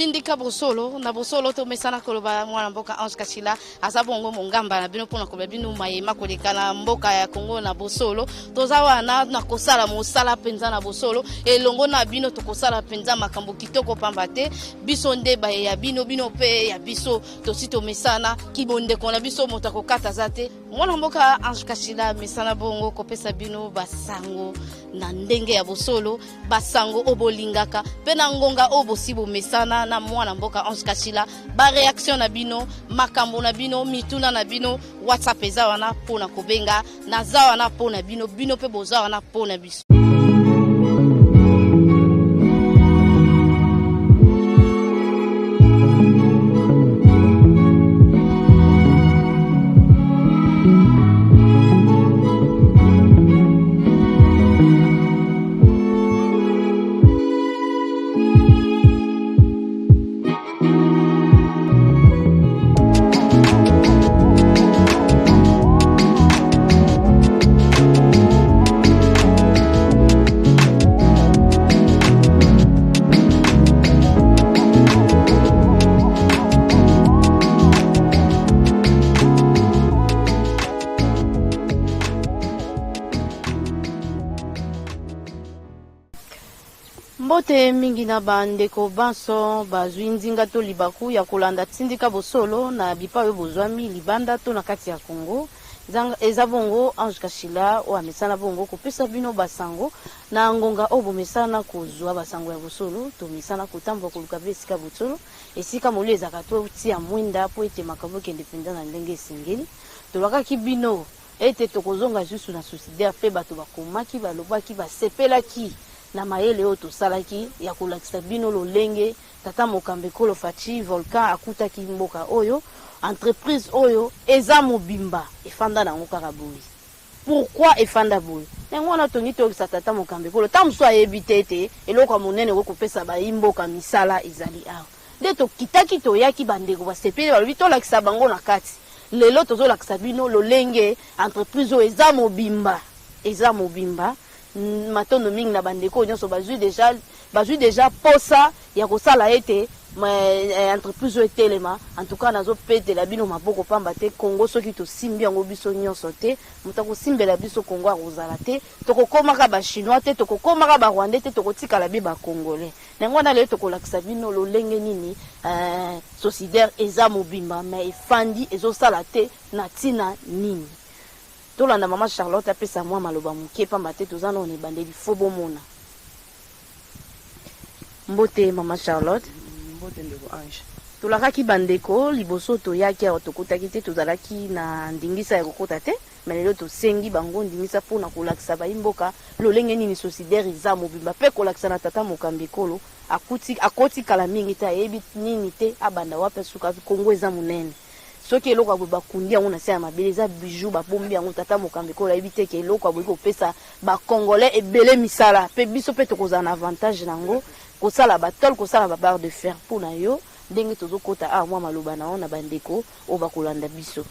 Tindika bosolo na bosolo to mesana koloba mwana mboka Ange Kachila azabongo mongamba na bino pona koloba bino mayema kolekana mboka ya Kongo na bosolo tozawa na kosala mosala penza na bosolo elongo na bino tokosala penza makambo kitoko pambate biso ndeba ya bino pe ya biso tosito mesana kibonde kona biso motako kata zate mwana mboka Ange Kachila mesana bongo kopesa bino basango na ndenge ya bosolo basango obolingaka pe na ngonga obosibo mesana na mwana mboka Ange Kachila ba reaction na bino makambo na bino mituna na bino WhatsApp eza wana pona kobenga na za wana pona bino pe boza wana pona biso. Mbote mingi na bandeko banso bazwi nzinga to libaku ya kolanda tindika bosolo na bipawe bozwami libanda to na kati ya Kongo eza bongo Ange Kachila o amesana bongo kopesa bino basango na ngonga obo mesana kozwa basango ya bosolo to mesana kotamba koluka besika bosolo esika moleza ka to tia mwinda po ete makambo kende penda na ndenge esengeli to bakaki bino ete tokozonga juste na société fe bato bakomaki balobaki basepelaki na mayele oto salaki ya kolakisa bino lolenge tata mokambe kolo fachi volcan akutaki mboka oyo entreprise oyo eza mobimba efanda na ngokaka boyi. Pourquoi efanda boyi? Ngona tongi to sa tata mokambe kolo tamso ayebitete eloko monene ko kopesa ba imboka misala ezali awa. Nde to kitaki to yaki bandeko basepele balobi to lakisa bango na kati. Lelo tozo lakisa bino lolenge entreprise oyo eza mobimba. Matono mingi na bandeko nyonso bazui déjà posa ya kosala ete entreprise etelema en tout cas nazo pete la bino maboko pamba te Kongo soki to simbi yango biso nyonso te mutako simbela biso Kongo arozala te tokokomaka ba chinois te tokokomaka ba rwandais te tokotikala bi ba congolais nango na le tokolakisa bino lolenge nini sociétaire eza mobimba mais efandi ezosala te na tina nini. Tolanda mama Charlotte apesa mwa maloba muke pamba te tozana on ebandeli fobo mona. Mbote mama Charlotte, mbote ndeko Ange. Tolakaki bandeko liboso to yaki otokotaki te tozalaki na ndingisa ya kokota te, mais lelo to sengi bango ndingisa pona kolakisa ba imboka lolenge nini sociétaire eza mobimba pe kolakisa na tata mokambe kolo akoti kala mingi ta yebi nini te abanda wape suka Kongo eza munene. Soki eloko abo bakundi yango na se ya mabele eza bijou babombi yango tata mokambe ko la ebite ke eloko abo kopesa ba congolais ebele misala pe biso pe tokoza na avantage nango kosala batol kosala ba barre de fer pour na yo ndenge tozokota mwa maloba na ona bandeko o bakolanda biso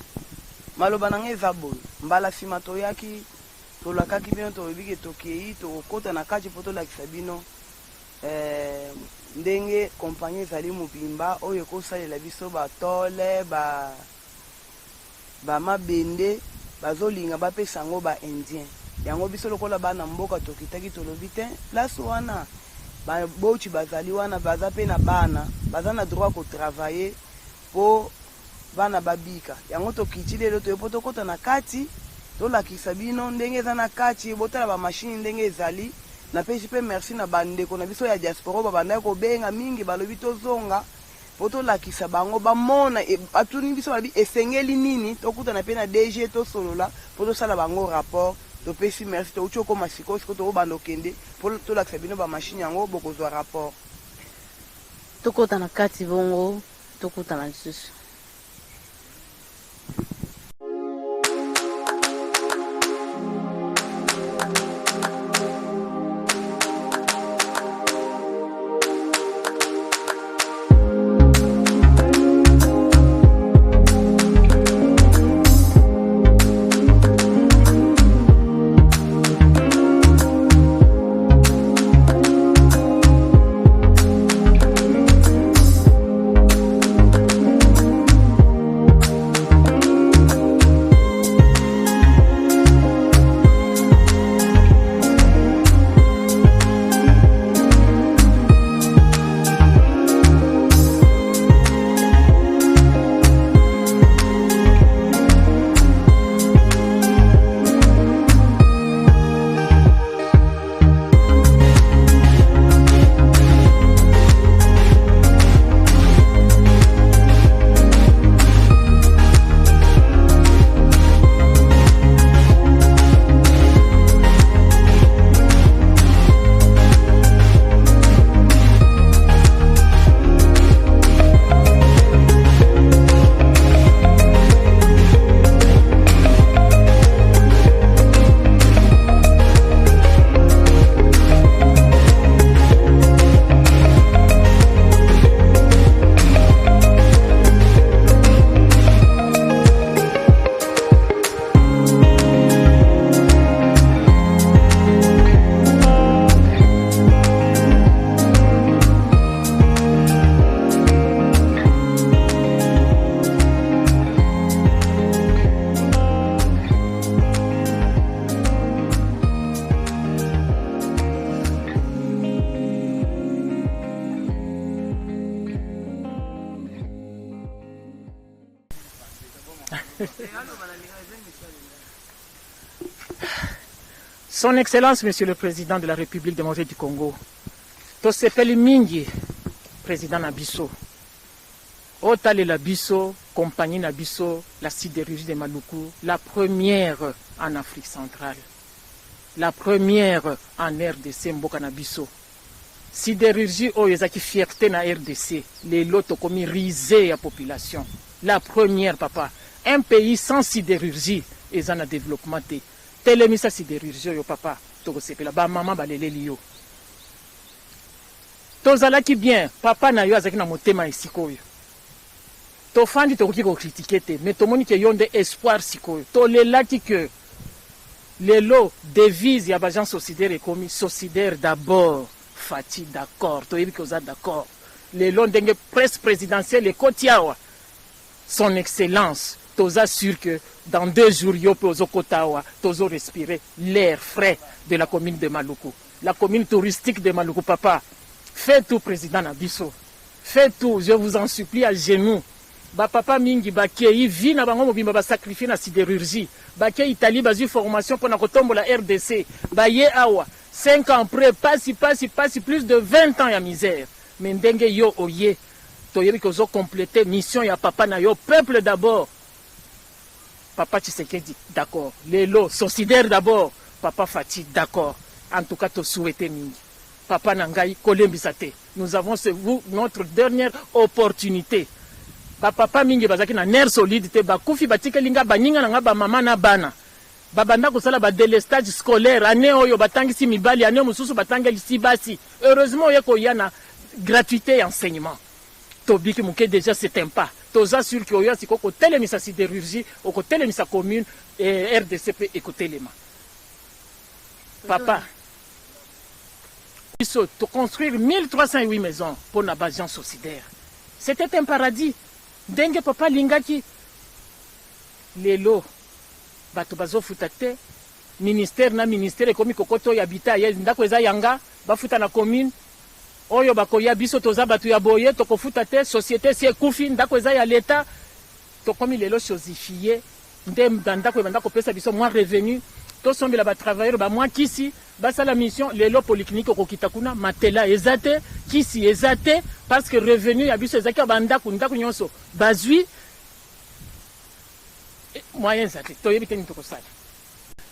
maloba na ngeza boy mbala sima to yaki to lakaki bino to ebike tokei to kota na kati poto la kisabino ndenge compagnie zali mobimba oyo kosalela biso batole ba mabende bazolinga bapesa ngo ba indien yango biso lokola bana mboka tokitaki tolobi te place wana ba bochi bazali wana baza pe na bana baza na droit ko travailler po bana babika yango tokiti lelo toyepoto kota na kati tolakisa bino ndenge eza na kati botala ba machine ndenge ezali na pesi pe merci na bandeko na biso ya diaspora babanda ko benga mingi balobi tozonga poto lakisa bango bamona atuni biso babi esengeli nini tokuta na pe na DG to solola poto sala bango rapport to pesi merci to uchoko masiko siko to bando kende poto lakisa bino ba machine yango bokozwa rapport tokota na kati bongo tokota na lisusu. Son Excellence, Monsieur le Président de la République démocratique du Congo, tosepeli mingi, Président Nabiso, Otale Labiso, compagnie Nabiso, la sidérurgie de Maluku, la première en Afrique centrale, la première en RDC, Mboka Nabiso. Sidérurgie oyezaki fierté na RDC, les lots comme risé à population. La première, papa, un pays sans sidérurgie, et en a développement. Telemisa sidérurgie, yo papa, tokosepela ba maman baleleli yo. Tozalaki bien, papa na yo azaki na motema isikoyo. Tofandi tokoki ko critiquer te, mais tomoni ke yonde espoir sikoyo. Tolelaki que les lots devise ya bagent sociétaire ekomi sociétaire d'abord. Fati d'accord, toyebi que vous êtes d'accord. Les lots ndenge presse présidentielle et kotiawa. Son Excellence, toza sûr que dans 2 jours, yopo kotawa, tozo respirer l'air frais de la commune de Maluku. La commune touristique de Maluku, papa. Faites tout, président Nabiso. Faites tout, je vous en supplie à genoux. Ba papa mingi bakei vi na bango mobimba ba sacrifier na sidérurgie. Bakei Italie bazu formation pour na kotombo la RDC. Ba ye awa 5 ans après passe plus de 20 ans ya misère. Mais ndenge yo oye toyebi ko zo compléter mission ya papa na yo peuple d'abord. Papa Tshisekedi d'accord. Les lots solidaires d'abord. Papa Fati d'accord. En tout cas to souhaiter mingi. Papa Nangai Kolembisate. Nous avons notre dernière opportunité. Papa mingi bazaki na nerf solide te bakufi batikelinga baninga na ba mama na bana. Babanda kosala ba délestage scolaire année oyo batangisi mibali année mususu batangisi basi. Heureusement yeko yana gratuité et enseignement. Tobiki muke déjà c'est un pas. Toza sur que oyo sikoko telemisa sidérurgie au côté telemisa commune et RDCP et côté lema. Papa il faut construire 1308 maisons pour la base sociétaire. C'était un paradis. Dengue papa lingaki lelo bato bazo futate ministère na ministère ekomi kokoto ya bita ya ndako eza yanga bafuta na commune oyo bakoya biso toza bato ya boye toko futate société si ekufi ndako eza ya l'état tokomi lelo chosifié ndako bandako pesa biso moins revenu to sombela ba travailleurs ba moins kisi basa la mission lelo polyclinique okokita kuna matela ezate kisi ezate parce que revenu ya biso ezaki bandako ndako nyonso bazui moyen zate toyebi te nitoko sala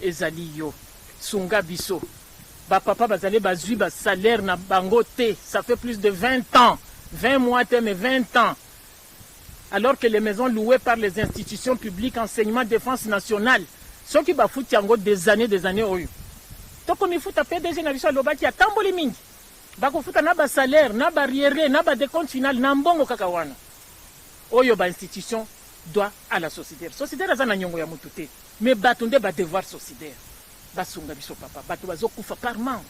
ezali yo sunga biso ba papa bazali bazui ba salaire na bango te ça fait plus de 20 ans 20 mois te mais 20 ans alors que les maisons louées par les institutions publiques enseignement défense nationale ceux qui bafuti yango des années oyo toko mifuta PDG na biso lobaki ya tamboli mingi bakofuta na ba salaire na barrière na ba décompte final na mbongo kaka wana oyo ba institution doit à la société azana nyongo ya mutu te mais batunde ba devoir sociétaire basunga biso papa bato bazokufa par manque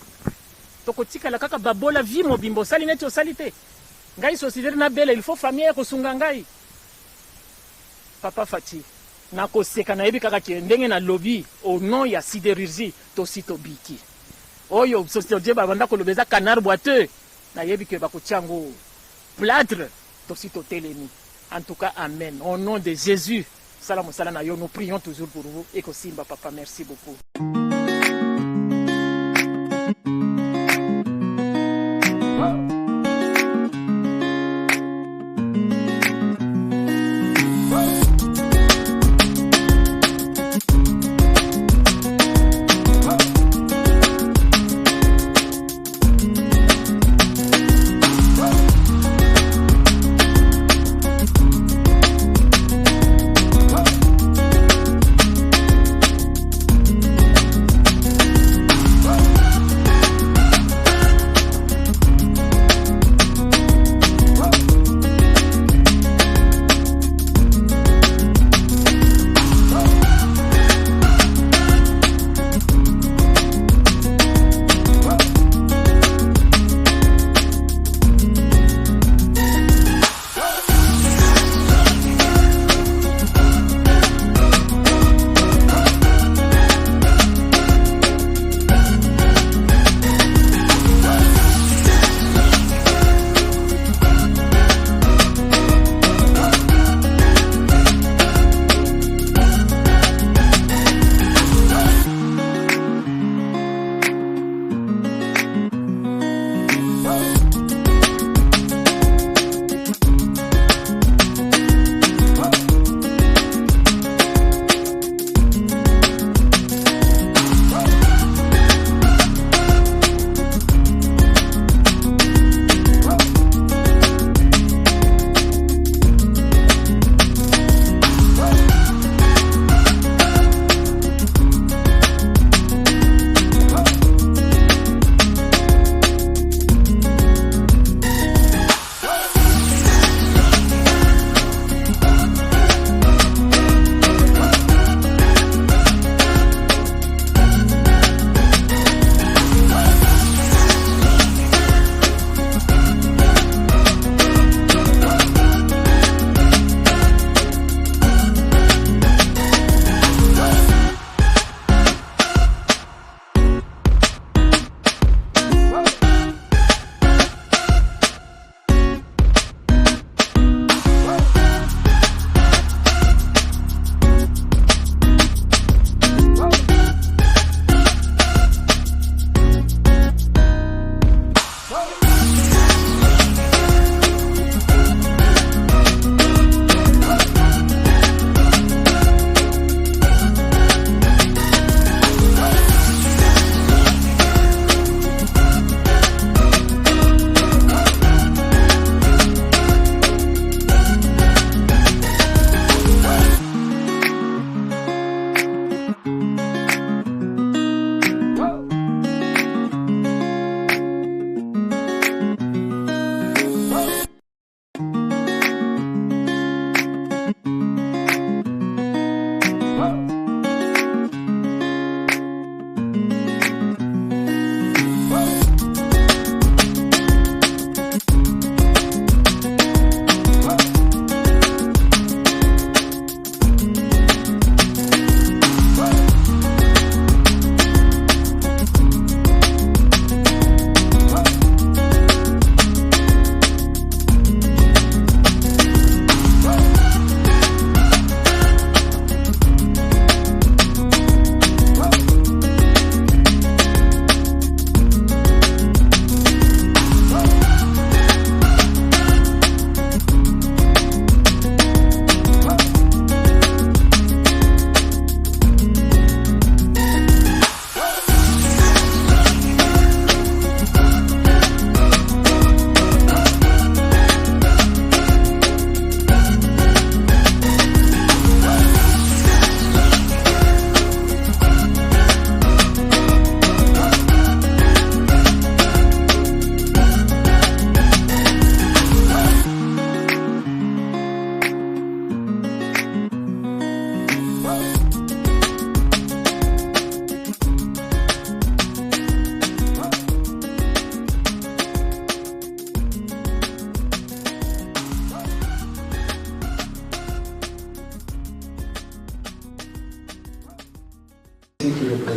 toko tikala kaka babola vie mobimbo sali neti osalité ngai sociétaire na bele il faut famille ko sunga ngai papa Fati na koseka na yebi kaka ke ndenge na lobby au nom ya sidérurgie to sito biki oyo société banda ko lobeza canard boiteux na yebi ke bakotiango plâtre to sito telemi. En tout cas, amen. Au nom de Jésus, salam salam, nous prions toujours pour vous. Et que Simba, papa, merci beaucoup.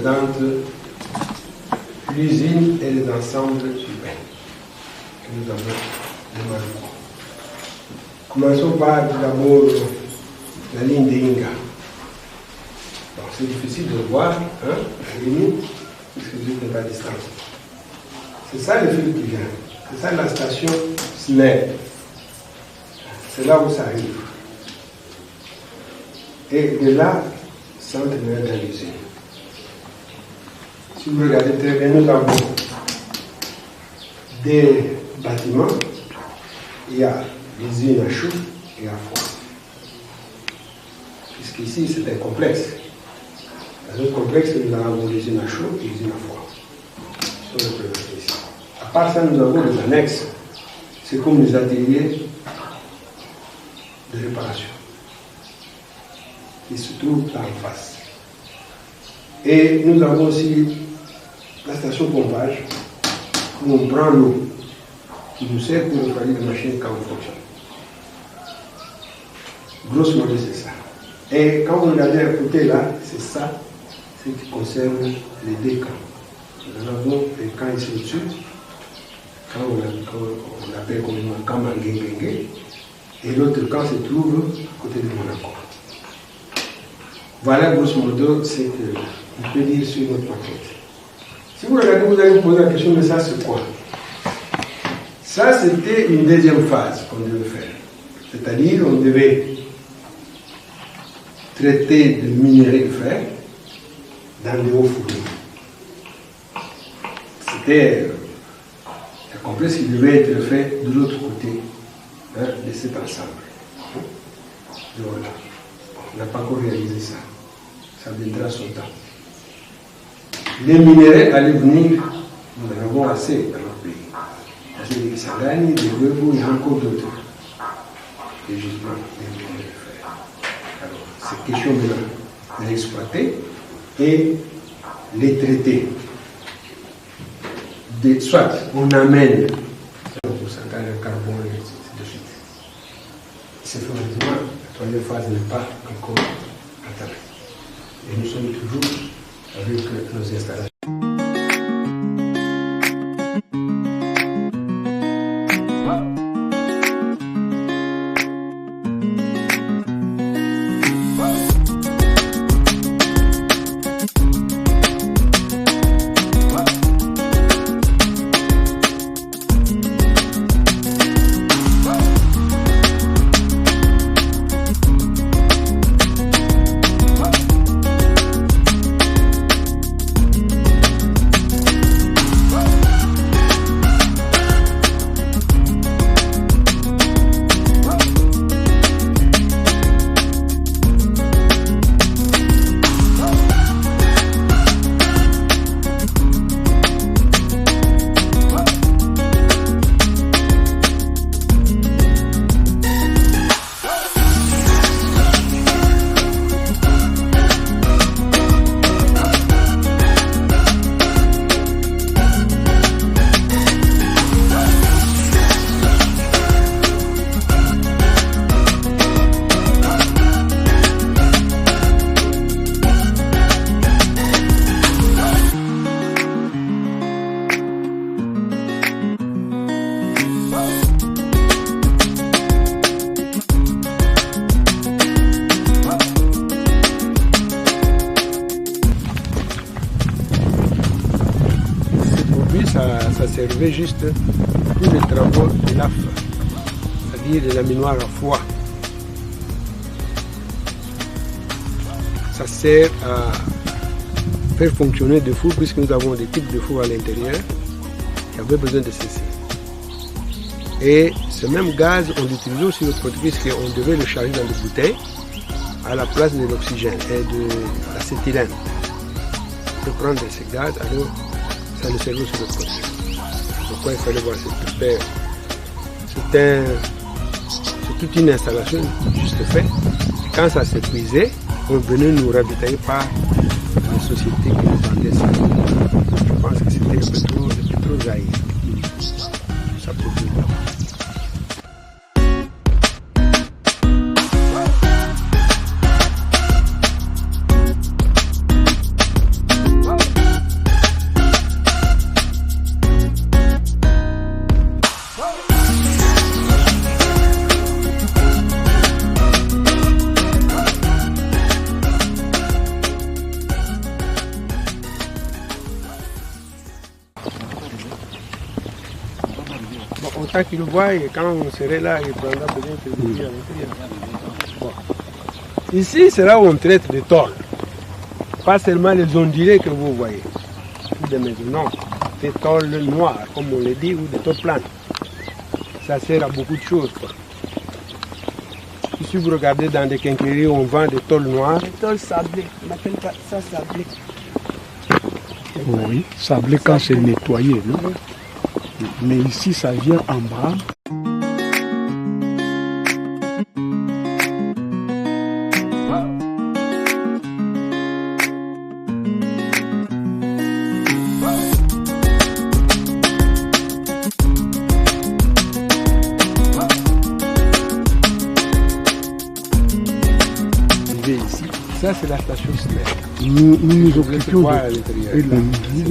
représente l'usine et les ensembles urbains que nous avons demandé. Commençons par d'abord la ligne d'Inga. C'est difficile de voir, hein, la limite, puisque vous n'êtes pas à distance. C'est ça le fil qui vient. C'est ça la station SNEP. C'est là où ça arrive. Et de là, ça entre dans l'usine. Si vous regardez très bien, nous avons des bâtiments. Il y a l'usine à chaud et à froid. Puisqu'ici, c'est un complexe. Dans notre complexe, nous avons l'usine à chaud et l'usine à froid. Ils sont représentés ici. À part ça, nous avons les annexes. C'est comme les ateliers de réparation qui se trouvent là en face. Et nous avons aussi la station pompage où on prend l'eau qui nous sert pour refroidir les machines quand on fonctionne. Grosso modo, c'est ça. Et quand vous regardez à côté là, c'est ça, ce qui concerne les deux camps. Nous avons un camp ici au-dessus, quand on appelle communément camp Manguengue, et l'autre camp se trouve à côté de Monaco. Voilà grosso modo ce qu'on peut dire sur notre maquette. Si vous regardez, vous allez vous poser la question, mais ça c'est quoi? Ça c'était une deuxième phase qu'on devait faire. C'est-à-dire on devait traiter de minerai de fer dans les hauts fourneaux. C'était un complexe qui devait être fait de l'autre côté, hein, de cet ensemble. Et voilà. On n'a pas encore réalisé ça. Ça viendra son temps. Les minéraux allaient venir, nous en avons assez dans notre pays. Parce que les Kisangani, des Webu, il y a encore d'autres. Des gisements de minéraux de fer. Alors, c'est question de les exploiter et les traiter. Soit on amène un pourcentage de carbone et ainsi de suite. C'est effectivement, la troisième phase n'est pas encore atteinte. Et nous sommes toujours avec nos installations. Ça servait juste pour les travaux de l'AF, c'est-à-dire de la minoire à foie. Ça sert à faire fonctionner des fours, puisque nous avons des types de fours à l'intérieur qui avaient besoin de ceci. Et ce même gaz, on l'utilisait aussi notre produit, puisqu'on devait le charger dans des bouteilles à la place de l'oxygène et de l'acétylène. Pour prendre ce gaz, alors ça nous servait sur notre produit. Pourquoi il fallait voir cette paire? C'est toute une installation juste faite. Quand ça s'épuisait, on venait nous ravitailler par la société qui nous vendait ça. Je pense que c'était le pétrole Zaïre. Ça produit. Bon, autant qu'il le voit, et quand on serait là, il prendra peut-être le billet à l'intérieur. Bon. Ici, c'est là où on traite de tôles. Pas seulement les ondulés que vous voyez. Des maisons, non. Des tôles noires, comme on le dit, ou des tôles planes. Ça sert à beaucoup de choses, quoi. Si vous regardez dans des quincailleries, on vend des tôles noires. Des tôles sablées, on appelle ça sablé. Oui, sablé quand c'est nettoyé, non? Mais ici, ça vient en bras. Ici, ça c'est la station Snell. Nous nous Vous occupions voir à de l'intérieur. et de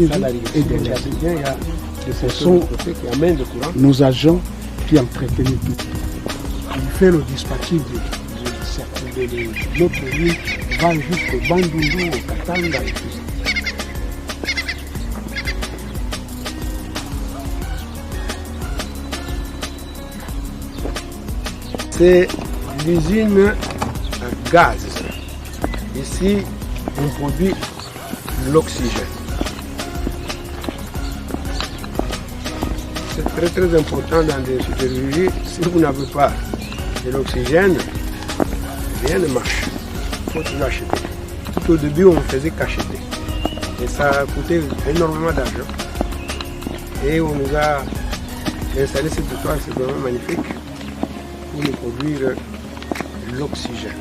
C'est ça la et et de il y a bien, il y a des Ce sont sont qui amènent le courant. nos agents qui entretenaient tout. Il fait le dispatching de l'autre ligne, va jusqu'au Bandundu, au Katanga et tout ça. C'est l'usine à gaz. Ici, on produit l'oxygène. C'est très très important dans les sidérurgies. Si vous n'avez pas de l'oxygène, rien ne marche. Il faut tout acheter. Tout au début, on ne faisait qu'acheter. Et ça a coûté énormément d'argent. Et on nous a installé cette toile, c'est vraiment magnifique, pour nous produire l'oxygène.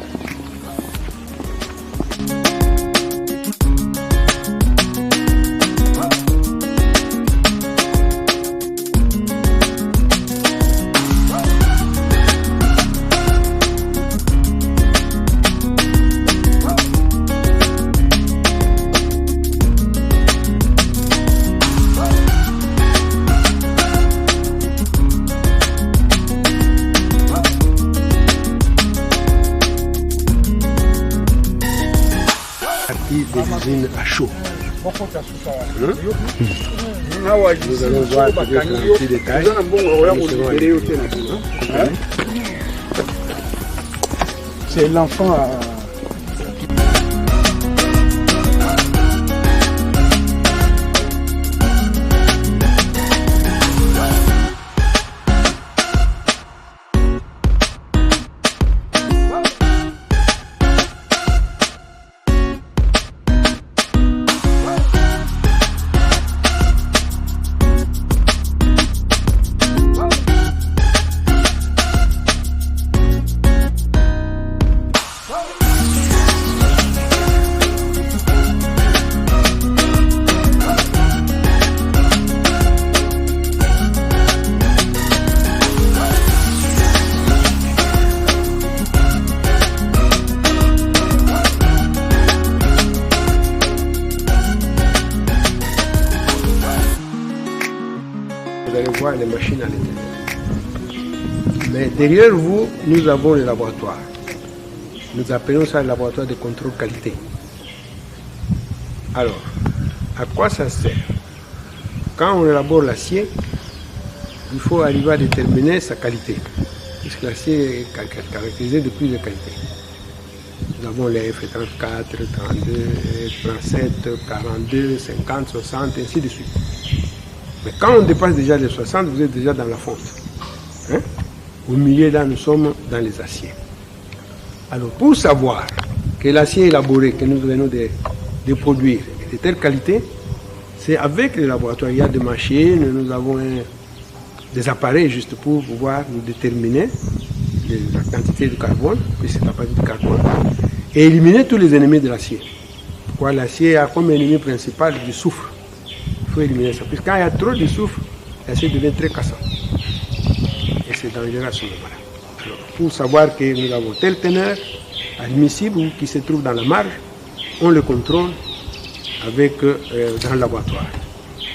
Des usines à chaud. Nous allons voir peut-être un petit détail. C'est l'enfant Vous allez voir les machines à l'intérieur. Mais derrière vous, nous avons le laboratoire. Nous appelons ça le laboratoire de contrôle qualité. Alors, à quoi ça sert? Quand on élabore l'acier, il faut arriver à déterminer sa qualité. Puisque l'acier est caractérisé de plusieurs qualités. Nous avons les F34, 32, 37, 42, 50, 60, ainsi de suite. Mais quand on dépasse déjà les 60, vous êtes déjà dans la fonte. Hein? Au milieu, là, nous sommes dans les aciers. Alors, pour savoir que l'acier élaboré que nous venons de produire est de telle qualité, c'est avec les laboratoires. Il y a des machines, nous avons des appareils juste pour pouvoir nous déterminer la quantité de carbone, puisque c'est la quantité de carbone, et éliminer tous les ennemis de l'acier. Pourquoi l'acier a comme ennemi principal du soufre. Il faut éliminer ça. Puisque quand il y a trop de soufre, l'acier devient très cassant. Et c'est dangereux à ce moment-là. Alors, pour savoir que nous avons telle teneur admissible ou qui se trouve dans la marge, on le contrôle avec, dans le laboratoire.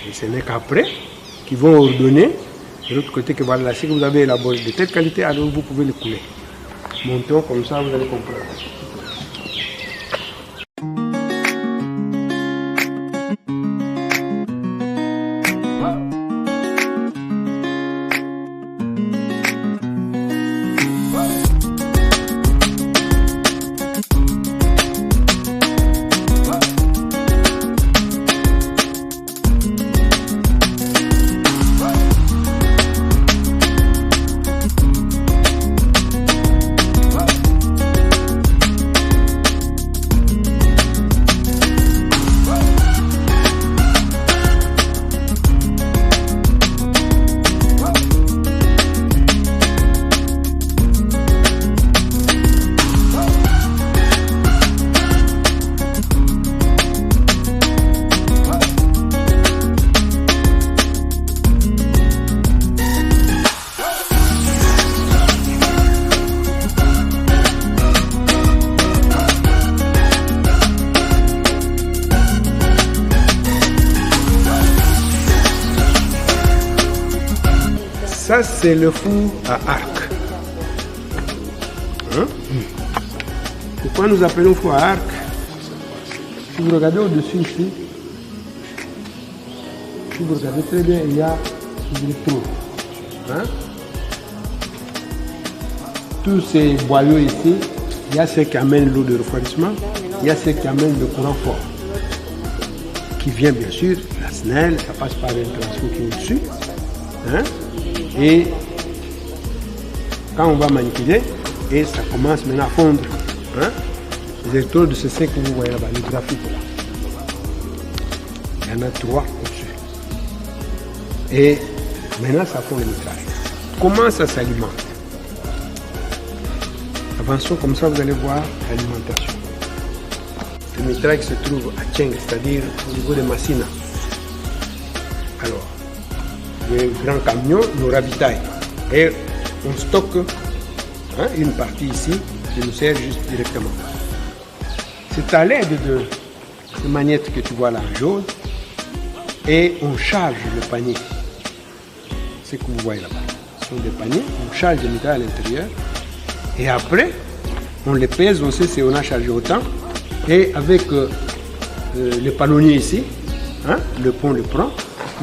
Et ce n'est qu'après qu'ils vont ordonner, de l'autre côté, que voilà, l'acier que vous avez élaboré de telle qualité, alors vous pouvez le couler. Montons comme ça, vous allez comprendre. Ça, c'est le four à arc. Hein? Pourquoi nous appelons four à arc? Si vous regardez au-dessus ici, si vous regardez très bien, il y a des trous. Hein? Tous ces boyaux ici, il y a ceux qui amènent l'eau de refroidissement, il y a ceux qui amènent le courant fort. Qui vient bien sûr, la snelle, ça passe par un transfo qui est au-dessus. Hein? Et quand on va manipuler, et ça commence maintenant à fondre. Hein? Les électrodes, c'est ce que vous voyez là-bas, les graphiques là. Il y en a 3 au-dessus. Et maintenant, ça fond le mitraille. Comment ça s'alimente? Avançons comme ça, vous allez voir l'alimentation. Le mitraille se trouve à Tcheng, c'est-à-dire au niveau de Massina. Alors, les grands camions nous ravitaillent et on stocke une partie ici qui nous sert juste directement. C'est à l'aide de ces magnettes que tu vois là en jaune et on charge le panier. C'est ce que vous voyez là-bas. Ce sont des paniers, on charge le mitraille à l'intérieur et après on les pèse, on sait si on a chargé autant et avec le palonnier ici, le pont le prend.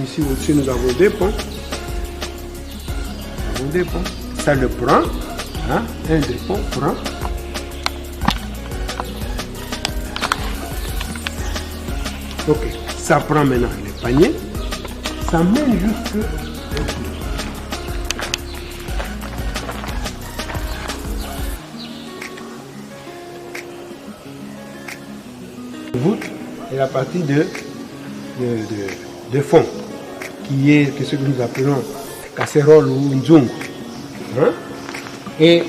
Ici aussi nous avons deux ponts. Ça le prend. Un des ponts prend. Ok. Ça prend maintenant les paniers. Ça mène jusque. Voûte est la partie de fond, qui est ce que nous appelons casserole ou nzungu. Hein? Et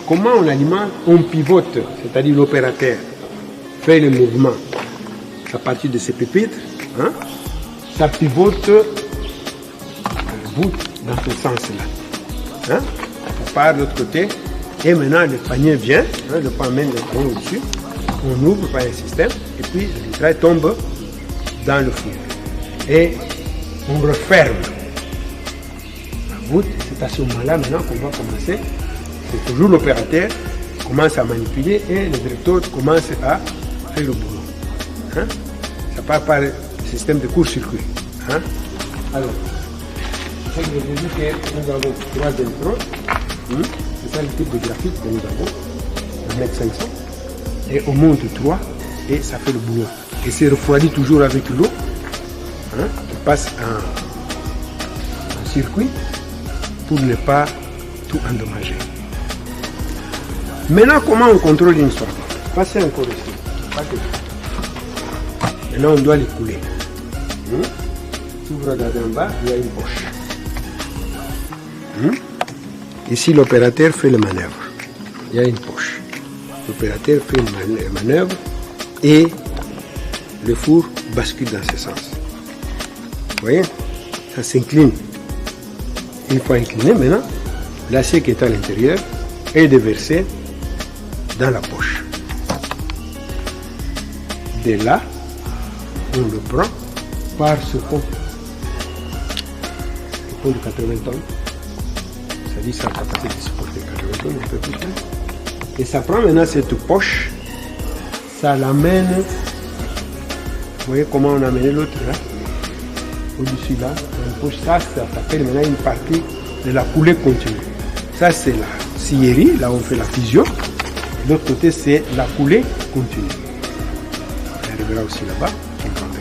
comment on alimente? On pivote, c'est-à-dire l'opérateur fait le mouvement à partir de ces pépites. Hein? Ça pivote dans ce sens-là. Hein? On part de l'autre côté et maintenant le panier vient, le panier amène le pont au-dessus, on ouvre par un système et puis le mitraille tombe dans le four. Et on referme la voûte. C'est à ce moment-là maintenant qu'on va commencer. C'est toujours l'opérateur qui commence à manipuler et les directeurs commencent à faire le boulot. Hein? Ça part par le système de court-circuit. Hein? Alors, c'est que j'ai dit que nous avons 3 électrodes. C'est ça le type de graphique que nous avons. 1,5 m. Et on monte 3 et ça fait le boulot. Et c'est refroidi toujours avec l'eau. Qui passe en circuit pour ne pas tout endommager. Maintenant, comment on contrôle une histoire? Passez encore ici. Maintenant, on doit les couler. Si vous regardez en bas, il y a une poche. Ici, l'opérateur fait la manœuvre. Il y a une poche. L'opérateur fait une manœuvre et le four bascule dans ce sens. Vous voyez, ça s'incline. Une fois incliné, maintenant, l'acier qui est à l'intérieur est déversé dans la poche. De là, on le prend par ce pont. Le pont de 80 tonnes. Ça dit ça a la capacité de supporter 80 tonnes, un peu plus. Et ça prend maintenant cette poche, ça l'amène. Vous voyez comment on a amené l'autre là? Au-dessus là, une poche, ça s'appelle maintenant une partie de la coulée continue. Ça c'est la scierie, là où on fait la fusion. L'autre côté c'est la coulée continue. On arrivera aussi là-bas, vous comprendrez.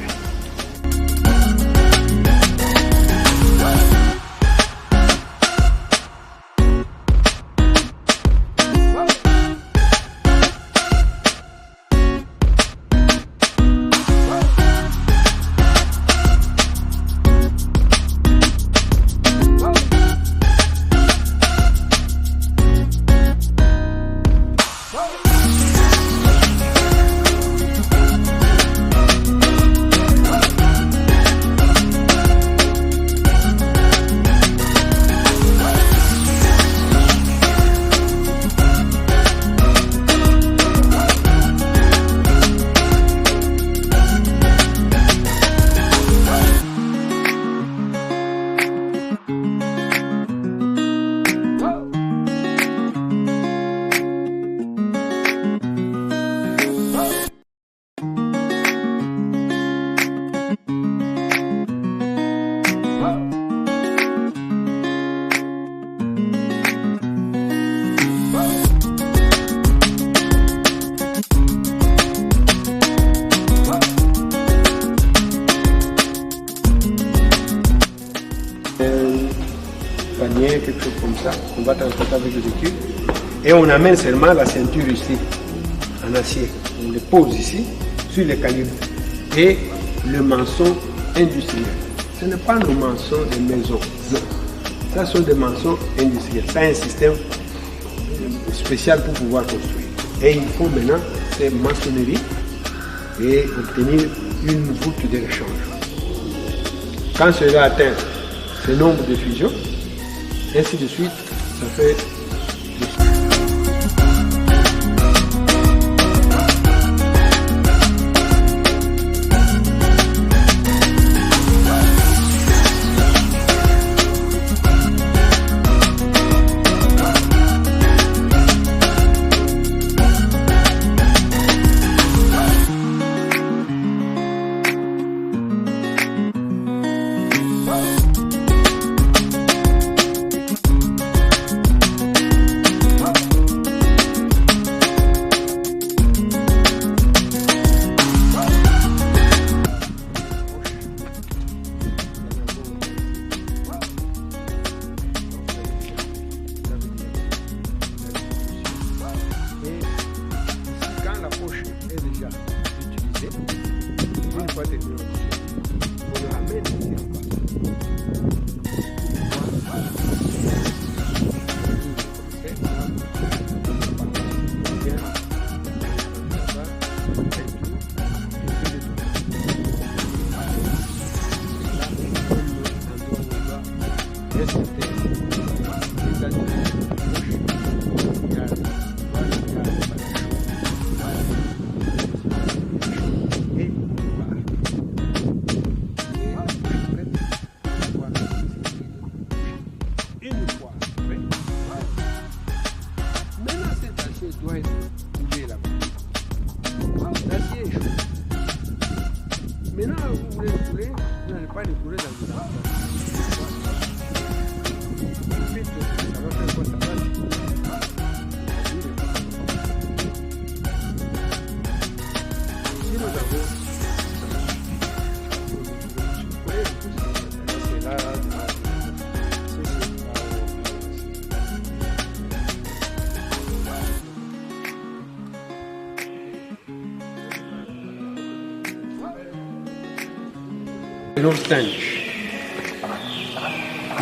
panier, quelque chose comme ça. On va transporter avec le véhicule. Et on amène seulement la ceinture ici, en acier. On le pose ici, sur les calibres. Et le mançon industriel. Ce n'est pas nos mançons des maisons. Non. Ça sont des mançons industriels. Ça a un système spécial pour pouvoir construire. Et il faut maintenant ces maçonneries et obtenir une voûte de rechange. Quand cela atteint ce nombre de fusions, ainsi de suite, ça fait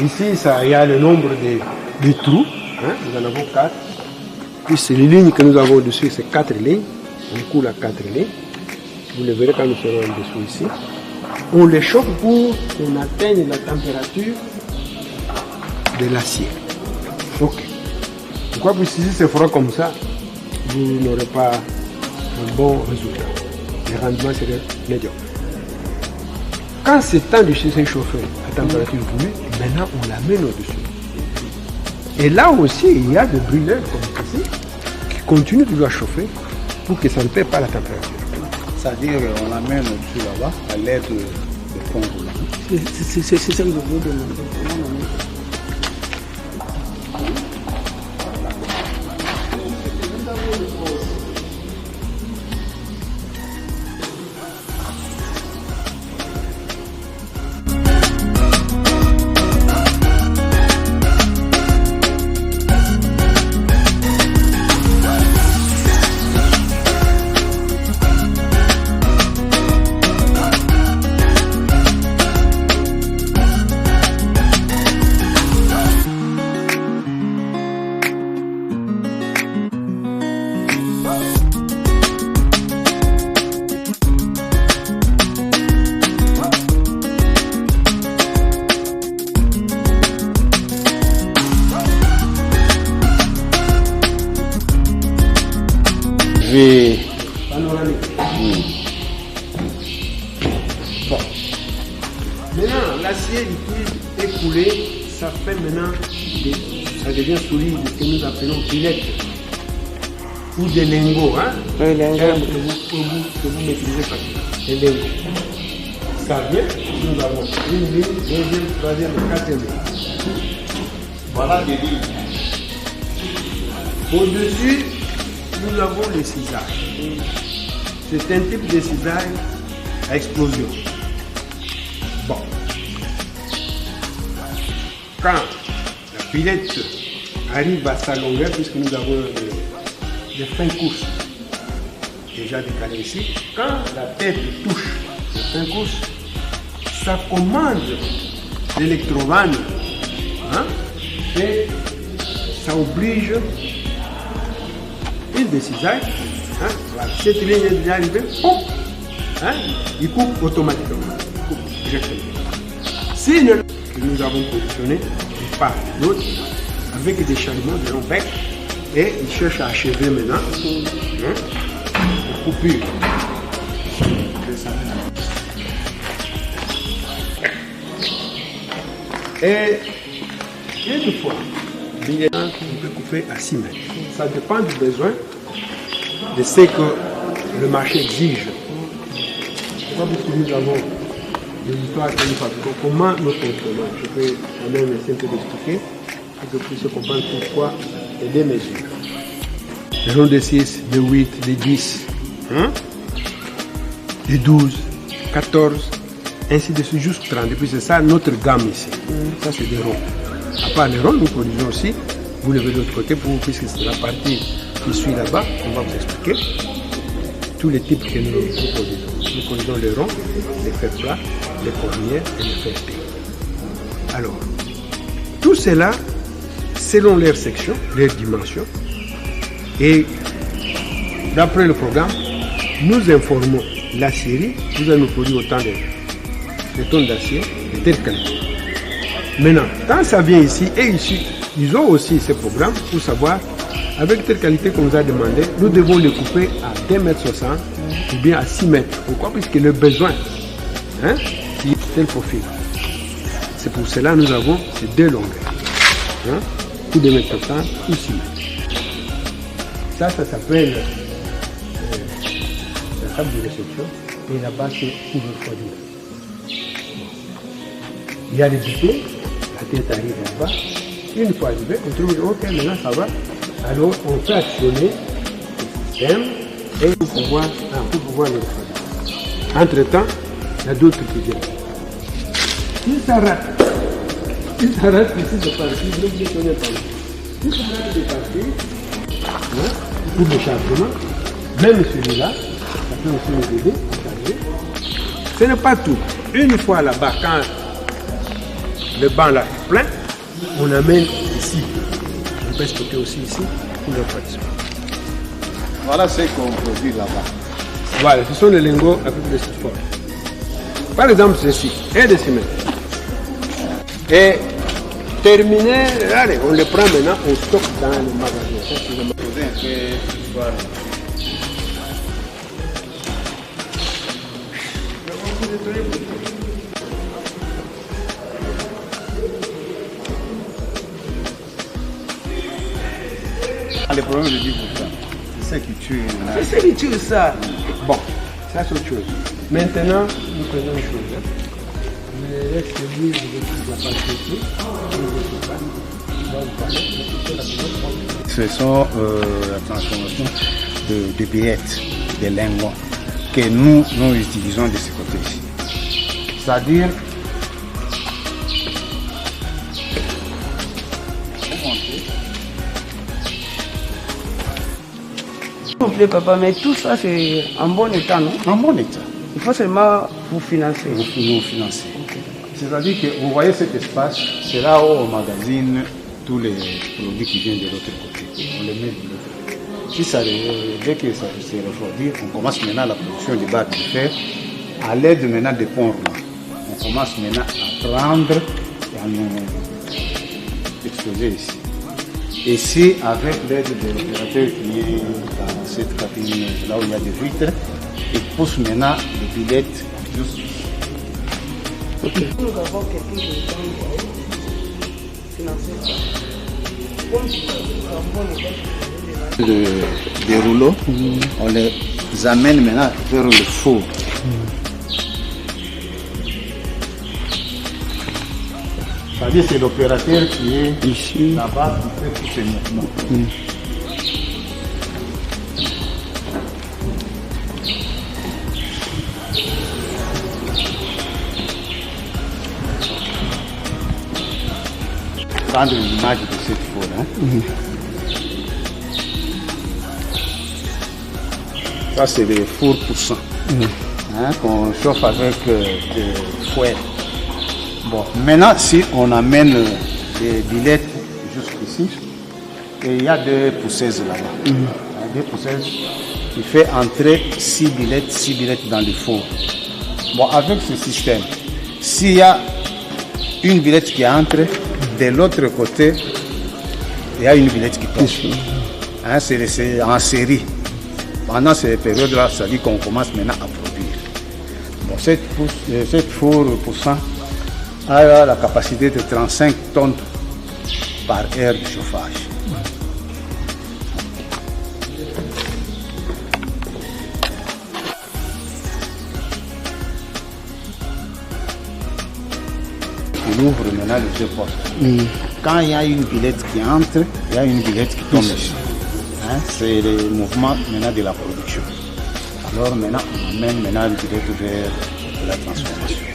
Ici, ça, il y a le nombre de trous. Hein, nous en avons 4. Puis c'est les lignes que nous avons au-dessus, c'est 4 lignes. On coule à 4 lignes. Vous le verrez quand nous serons en dessous ici. On les chauffe pour qu'on atteigne la température de l'acier. Ok. Pourquoi? Parce que si c'est froid comme ça, vous n'aurez pas un bon résultat. Le rendement serait médiocre. Quand c'est temps de se chauffer à température voulue, maintenant on l'amène au-dessus. Et là aussi, il y a des brûleurs comme ceci qui continuent toujours à chauffer pour que ça ne perde pas la température. C'est-à-dire qu'on l'amène au-dessus là-bas à l'aide de ponts roulants. C'est ça que je veux demander. Panoramique. Bon. Maintenant, l'acier liquide écoulé, ça fait maintenant, ça devient solide, ce que nous appelons pilettes ou des lingots. Hein? Oui, lingots. Que vous maîtrisez pas. Des lingots. Ça vient, nous avons une ligne, deuxième, troisième et quatrième ligne. Voilà des lignes. Au-dessus, nous avons le cisaille. C'est un type de cisaille à explosion. Bon. Quand pilote arrive à sa longueur, puisque nous avons des fins courses déjà décalées ici, quand la tête touche les fins courses, ça commande l'électrovanne, hein, et ça oblige une des cisailles, hein, voilà, cette ligne est déjà arrivée, hein, il coupe automatiquement, il coupe directement. Si nous avons positionné de part et d'autre avec des chalumeaux de long bec, et il cherche à achever maintenant, hein, la coupure. Et une fois, on peut couper à 6 mètres. Ça dépend du besoin, de ce que le marché exige. C'est pas parce que nous avons des histoires que nous fabriquons, comment nous contrôlons. Je peux quand même essayer de l'expliquer pour que vous puissiez comprendre pourquoi et des mesures. Les ronds de 6, de 8, de 10, hein? De 12, 14, ainsi de suite jusqu'à 30. Et puis c'est ça notre gamme ici. Ça c'est des ronds. À part les ronds, nous produisons aussi, vous levez de l'autre côté, pour, puisque c'est la partie qui suit là-bas, on va vous expliquer tous les types que nous produisons. Nous produisons les ronds, les fers plats, les cornières et les fers épais. Alors, tout cela, selon leur section, leur dimension, et d'après le programme, nous informons la série, vous allez nous produire autant de tonnes d'acier de telle qualité. Maintenant, quand ça vient ici, et ici, ils ont aussi ce programme pour savoir, avec telle qualité qu'on nous a demandé, nous devons les couper à 2,60 m ou bien à 6 mètres. Pourquoi? Puisque le besoin, hein, c'est tel profil. C'est pour cela que nous avons ces deux longueurs. Hein, ou 2,60 m ou 6 mètres. Ça s'appelle la table de réception. Et là-bas, c'est pour refroidir. Il y a les bouteilles, la tête arrive là-bas. Une fois arrivé, on trouve, ok, maintenant ça va. Alors, on fait actionner le système et pour pouvoir le refroidir. Entre-temps, il y a d'autres qui viennent. Il s'arrête ici de partir, n'oubliez qu'on est pas là. Il s'arrête de partir, hein, pour le chargement, même celui-là, ça peut aussi nous aider à charger. Ce n'est pas tout. Une fois là-bas, quand le banc là est plein, on amène ici. On peut stocker aussi ici pour le refroidissement. Voilà ce qu'on produit là-bas. Voilà, ce sont les lingots avec des sulfures. Par exemple, ceci, et des ciments. Et terminé, allez, on le prend maintenant, on stocke dans le magasin. Les problèmes de 10%, c'est ça qui tue. C'est ça qui tue ça. Bon, ça c'est autre chose. Maintenant, nous faisons une chose. Hein. Je laisse celui de la partie ici. Ce sont la transformation de billettes, des lingots, que nous utilisons de ce côté-ci. C'est-à-dire, S'il vous plaît, papa, mais tout ça, c'est en bon état, non? en bon état, Il faut seulement vous financer. nous financer. C'est-à-dire que vous voyez cet espace, c'est là où on magasine tous les produits qui viennent de l'autre côté. On les met de l'autre côté. Si ça, dès que ça se refroidit, on commence maintenant la production du barres de fer à l'aide maintenant des ponts roulants. On commence maintenant à prendre et à nous exposer ici. Et c'est avec l'aide de l'opérateur qui est dans cette cabine, là où il y a des vitres, il pousse maintenant les billettes juste ici. Nous avons quelqu'un qui est financer ça. Des rouleaux, on les amène maintenant vers le four. C'est-à-dire que c'est l'opérateur qui est ici, là-bas, qui fait tous ces mouvements. prendre l'image de cette four. Hein. Ça, c'est le four poussant hein, qu'on chauffe avec des fouets. Bon, maintenant, si on amène des billettes jusqu'ici, et il y a deux pousseuses là-bas. Deux pousseuses qui fait entrer 6 billettes dans le four. Bon, avec ce système, s'il y a une billette qui entre, de l'autre côté, il y a une billette qui tombe. Hein, c'est en série. Pendant ces périodes-là, ça dit qu'on commence maintenant à produire. Bon, cette four poussant a la capacité de 35 tonnes par heure de chauffage. On ouvre maintenant les deux portes. Quand il y a une billette qui entre, il y a une billette qui tombe ici. Hein, c'est le mouvement maintenant de la production. Alors maintenant, on amène maintenant le billette vers la transformation.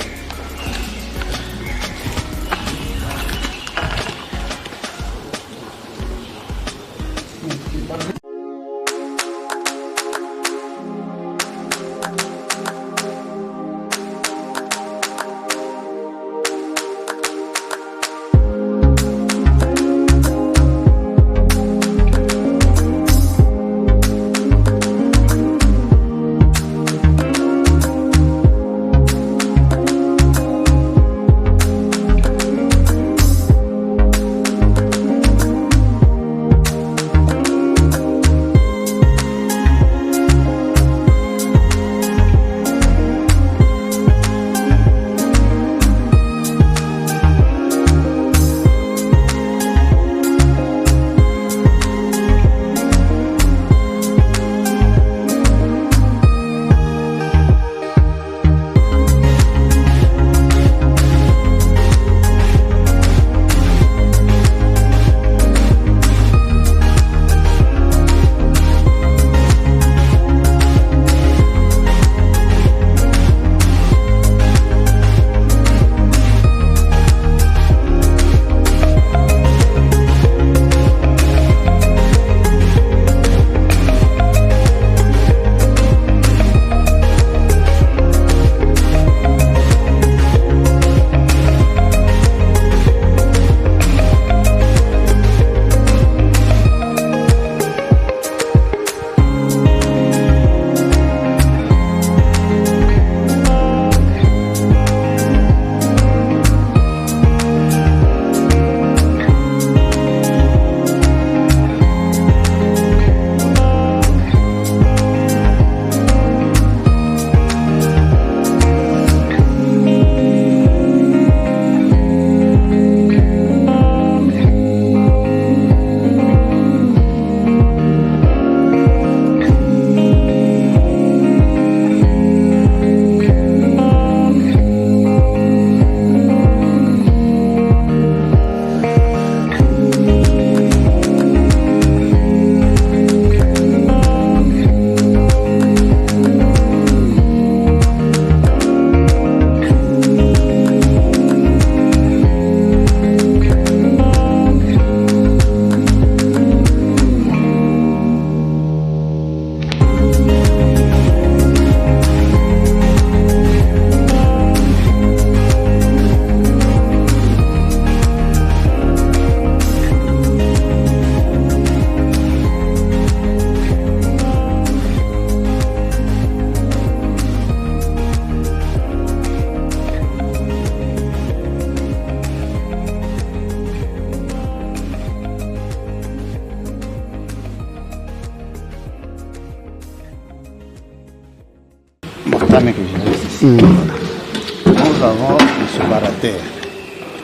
Nous avons le séparateur.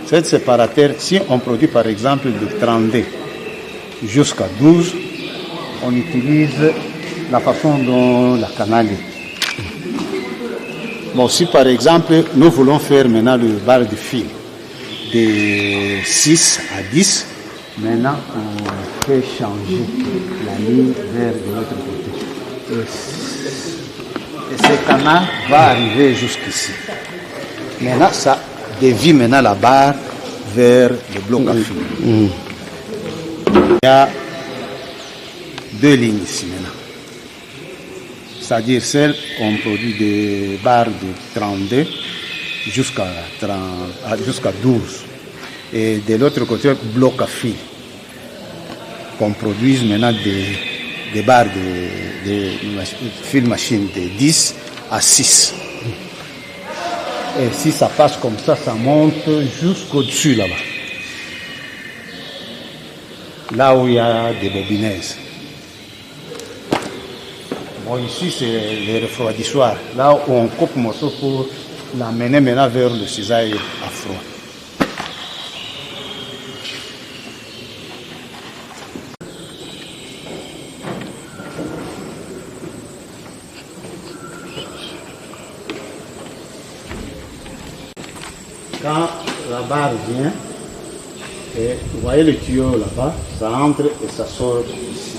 Cette séparateur, si on produit par exemple de 32 jusqu'à 12, on utilise la façon dont la canale est. Bon, si par exemple nous voulons faire maintenant le bar de fil de 6 à 10, maintenant on peut changer la ligne vers de l'autre côté. Et ce canal va arriver jusqu'ici. Maintenant, ça dévie maintenant la barre vers le bloc à fil. Il y a deux lignes ici maintenant. C'est-à-dire celle qu'on produit des barres de 32 jusqu'à 12. Et de l'autre côté, bloc à fil. Qu'on produise maintenant des barres de fil machine de 10 à 6. Et si ça passe comme ça monte jusqu'au-dessus là-bas. Là où il y a des bobinaises. Bon, ici c'est le refroidissoir. Là où on coupe le morceau pour l'amener maintenant vers le cisaille à froid. Quand la barre vient, et vous voyez le tuyau là-bas, ça entre et ça sort ici.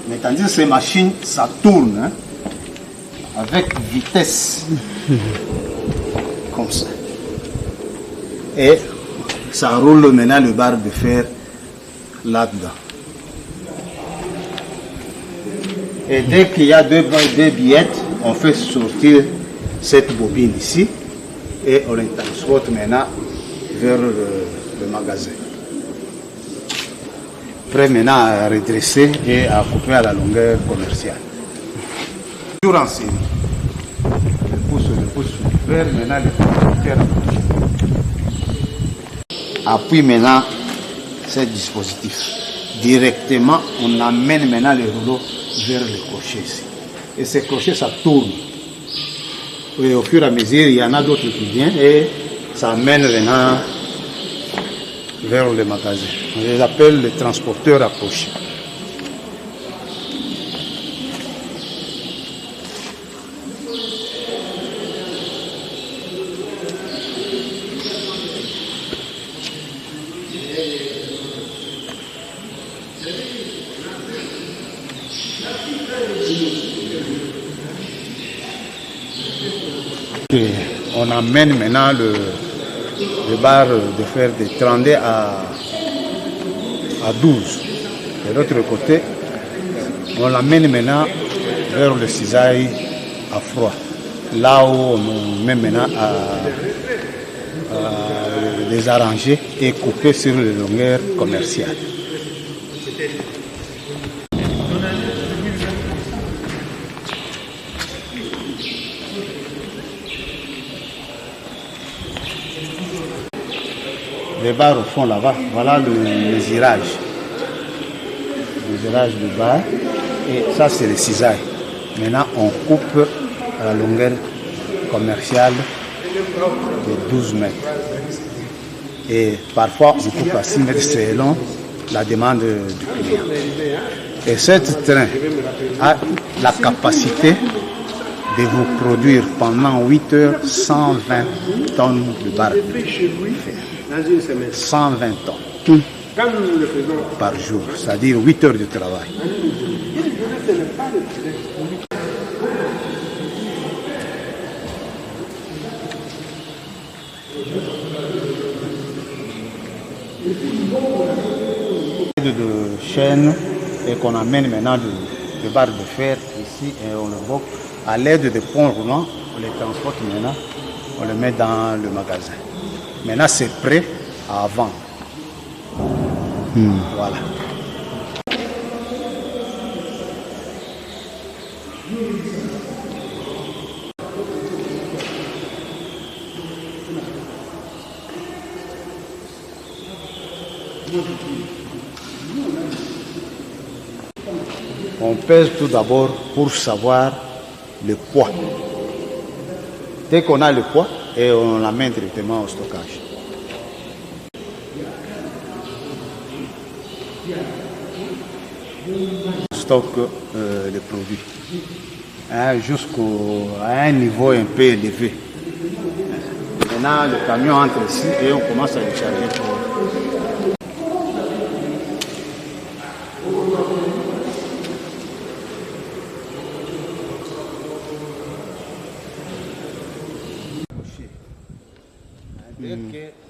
Mais tandis que ces machines, ça tourne hein, avec vitesse, comme ça. Et ça roule maintenant le barre de fer là-dedans. Et dès qu'il y a deux billettes, on fait sortir cette bobine ici et on les transporte maintenant vers le magasin. Prêt maintenant à redresser et à couper à la longueur commerciale. Toujours en série. Le pouce vers maintenant le producteur. Appuie maintenant ce dispositif. Directement, on amène maintenant les rouleaux vers le crochet ici. Et ces crochets, ça tourne. Et au fur et à mesure, il y en a d'autres qui viennent et ça amène maintenant vers le magasin. On les appelle les transporteurs à crochet. On amène maintenant le barre de fer de 32 à 12. De l'autre côté, on l'amène maintenant vers le cisaille à froid. Là où on met maintenant à les arranger et couper sur les longueurs commerciales. Les barres au fond là-bas, voilà le zirage. Le zirage de barre. Et ça, c'est le cisaille. Maintenant, on coupe à la longueur commerciale de 12 mètres. Et parfois, on coupe à 6 mètres selon la demande du client. Et cet train a la capacité de vous produire pendant 8 heures 120 tonnes de barres de fer. 120 tonnes par jour, c'est-à-dire 8 heures de travail. De chaîne et qu'on amène maintenant de barres de fer ici et on le bloque à l'aide de ponts roulants, on les transporte maintenant, on les met dans le magasin. Maintenant, c'est prêt à vendre. Voilà. On pèse tout d'abord pour savoir le poids. Dès qu'on a le poids, et on l'amène directement au stockage. On stocke les produits jusqu'à un niveau un peu élevé. Maintenant, le camion entre ici et on commence à le charger pour...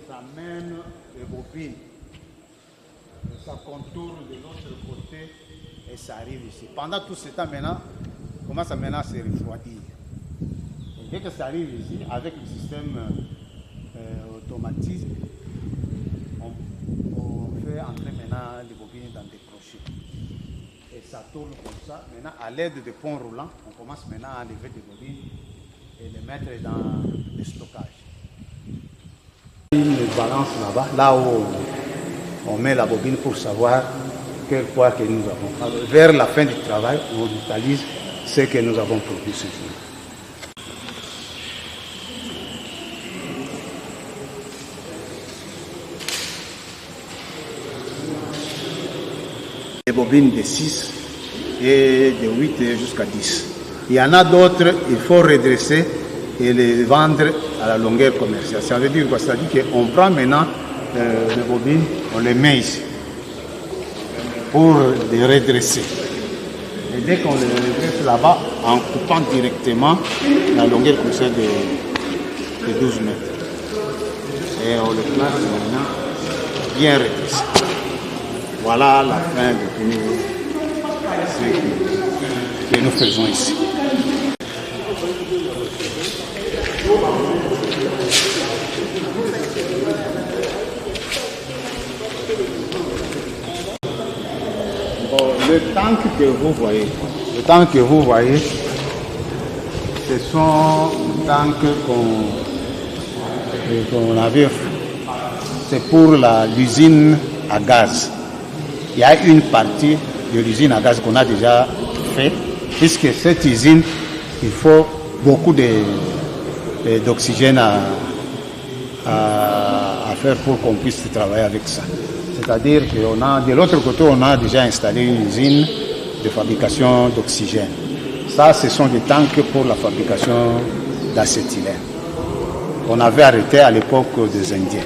ça mène les bobines, ça contourne de l'autre côté et ça arrive ici. Pendant tout ce temps maintenant, commence à maintenant se refroidir. Et dès que ça arrive ici, avec le système automatique, on fait entrer maintenant les bobines dans des crochets. Et ça tourne comme ça. Maintenant, à l'aide de ponts roulants, on commence maintenant à enlever des bobines et les mettre dans le stockage. Une balance là-bas, là où on met la bobine pour savoir quel poids que nous avons. Alors, vers la fin du travail, on totalise ce que nous avons produit ce jour. Des bobines de 6 et de 8 jusqu'à 10. Il y en a d'autres, il faut redresser et les vendre à la longueur commerciale. Ça veut dire quoi? Ça veut dire qu'on prend maintenant les bobines, on les met ici pour les redresser. Et dès qu'on les redresse là-bas, en coupant directement la longueur commerciale de 12 mètres. Et on les place maintenant bien redressé. Voilà la fin de tout ce que nous faisons ici. Bon, le tank que vous voyez, ce sont les tanks qu'on avait. C'est pour l'usine à gaz. Il y a une partie de l'usine à gaz qu'on a déjà fait, puisque cette usine, il faut beaucoup d'oxygène à faire pour qu'on puisse travailler avec ça. C'est-à-dire qu'on a, de l'autre côté, on a déjà installé une usine de fabrication d'oxygène. Ça, ce sont des tanks pour la fabrication d'acétylène qu'on avait arrêté à l'époque des Indiens.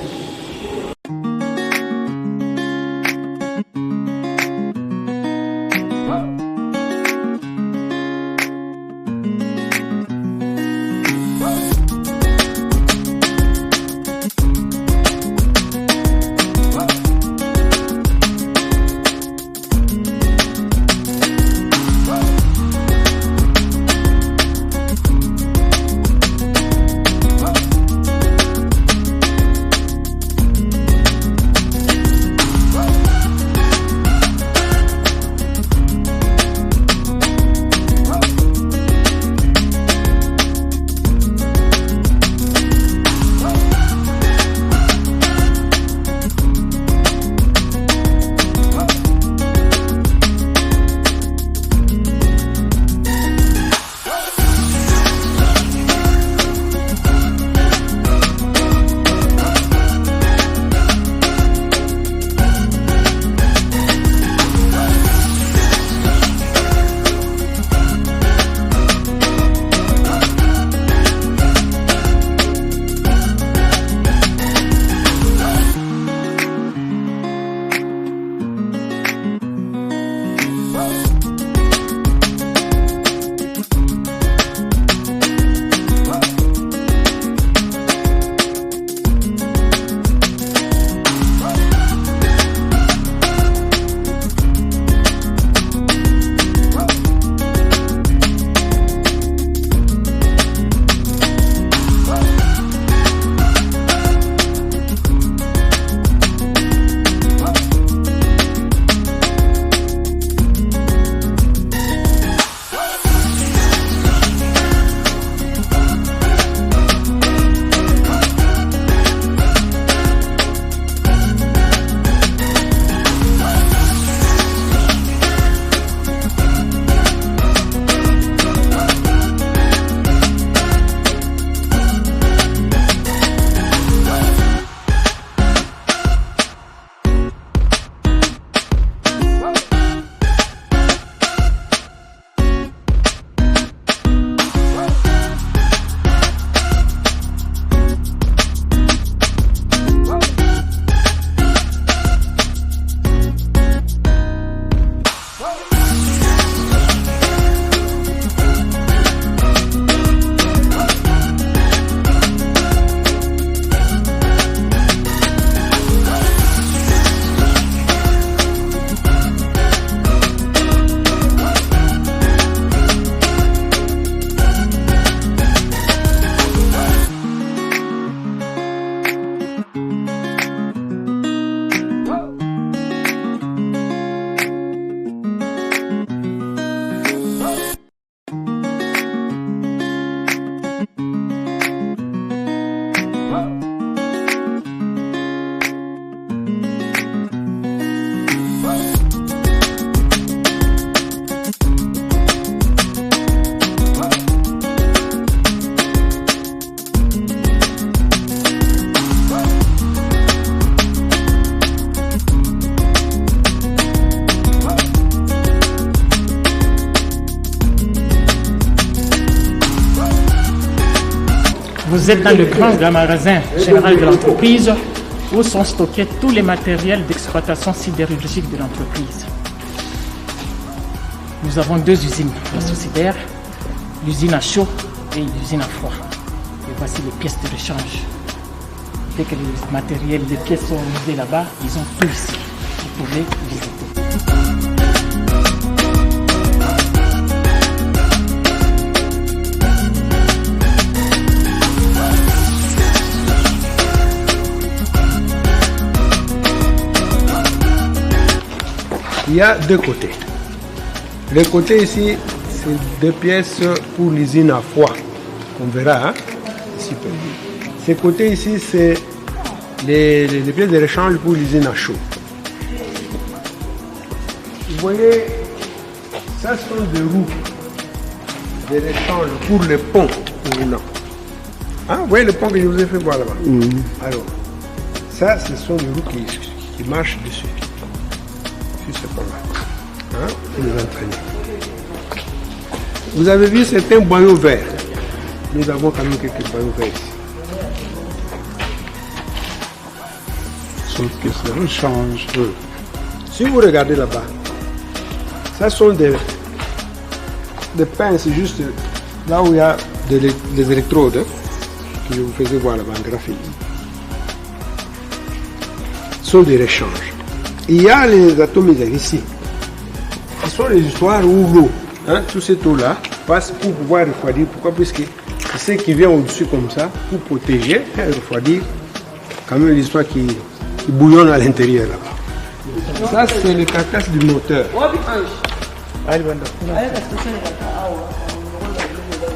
Vous êtes dans le grand magasin général de l'entreprise où sont stockés tous les matériels d'exploitation sidérurgique de l'entreprise. Nous avons 2 usines, la Sociétaire, l'usine à chaud et l'usine à froid. Et voici les pièces de rechange. Dès que les matériels, les pièces sont usées là-bas, ils ont tout ici. Vous pouvez visiter. Il y a 2 côtés. Le côté ici, c'est 2 pièces pour l'usine à froid. On verra, hein? Ici. Ce côté ici, c'est les pièces de rechange pour l'usine à chaud. Vous voyez, ça sont des roues de rechange pour le pont tournant. Hein? Vous voyez le pont que je vous ai fait voir là-bas? Alors, ça, ce sont des roues qui marchent dessus. Sur ce pont-là. Hein? Et les entraîner. Vous avez vu certains boyaux verts. Nous avons quand même quelques boyaux verts ici. Sauf que ça change. Si vous regardez là-bas, ça sont des pinces juste là où il y a des électrodes que je vous faisais voir là-bas en graphite. Ce sont des rechanges. Il y a les atomiseurs ici. Ce sont les histoires où l'eau, hein, tout cette eau-là, passe pour pouvoir refroidir. Pourquoi? Puisque c'est ce qui vient au-dessus comme ça pour protéger et refroidir. Quand même l'histoire qui bouillonne à l'intérieur là-bas. Ça, c'est le carcasse du moteur.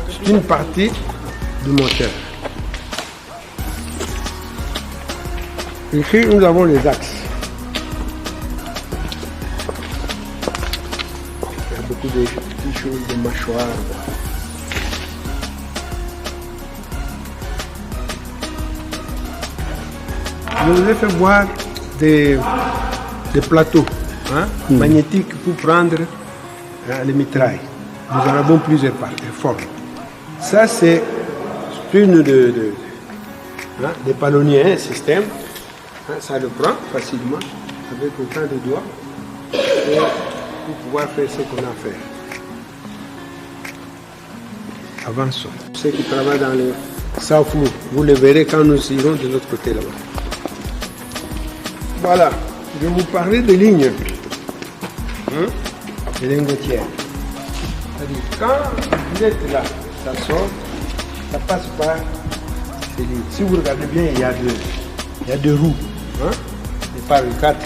C'est une partie du moteur. Ici, nous avons les axes. Il y a beaucoup de petites choses, de mâchoires. Je vous ai fait voir des plateaux, hein, magnétiques pour prendre les mitrailles. Nous en avons plusieurs formes. Ça, c'est une des palonniers, un système. Hein, ça le prend facilement avec autant de doigts et pour pouvoir faire ce qu'on a à faire. Avançons. Ceux qui travaillent dans le Saoufou, vous le verrez quand nous irons de l'autre côté là-bas. Voilà, je vais vous parler des lignes, des lingotières. C'est-à-dire, quand vous êtes là, ça sort, ça passe par ces lignes. Si vous regardez bien, il y a deux roues, des par 4.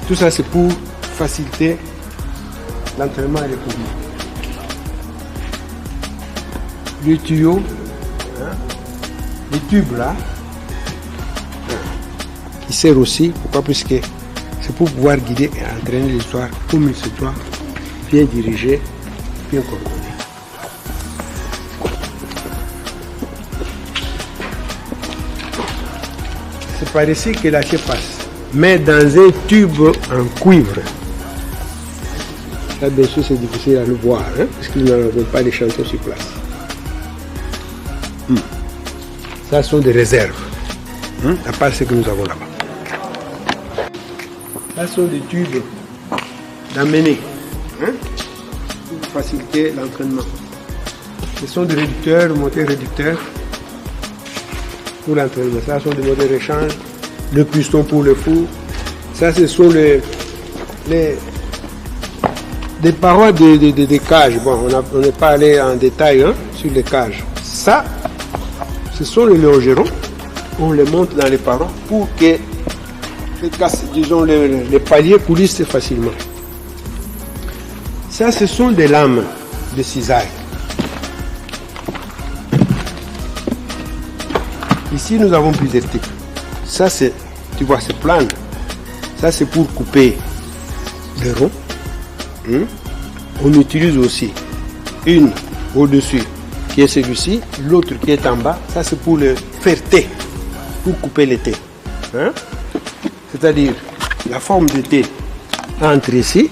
Tout ça, c'est pour faciliter l'entraînement et le public. Le tuyau, les tubes là, qui sert aussi, pourquoi? Puisque c'est pour pouvoir guider et entraîner l'histoire comme il se doit, bien dirigé, bien coordonné. C'est par ici que l'acier passe, mais dans un tube en cuivre. Là, bien sûr, c'est difficile à le voir, parce que nous n'avons pas d'échantillons sur place. Ça sont des réserves, à part ce que nous avons là-bas. Ça sont des tubes d'amener, pour faciliter l'entraînement. Ce sont des réducteurs, moteurs réducteurs pour l'entraînement. Ça sont des moteurs d'échange, le piston pour le four. Ça, ce sont des parois de cages. Bon, on n'est pas allé en détail sur les cages. Ça, ce sont les longerons. On les monte dans les parois pour que disons, les paliers coulissent facilement. Ça, ce sont des lames de cisaille. Ici, nous avons plusieurs types. Ça, c'est, tu vois, c'est plane. Ça, c'est pour couper les ronds. On utilise aussi une au-dessus, qui est celui-ci, l'autre qui est en bas. Ça, c'est pour le faire thé, pour couper le thé. C'est-à-dire, la forme de thé entre ici,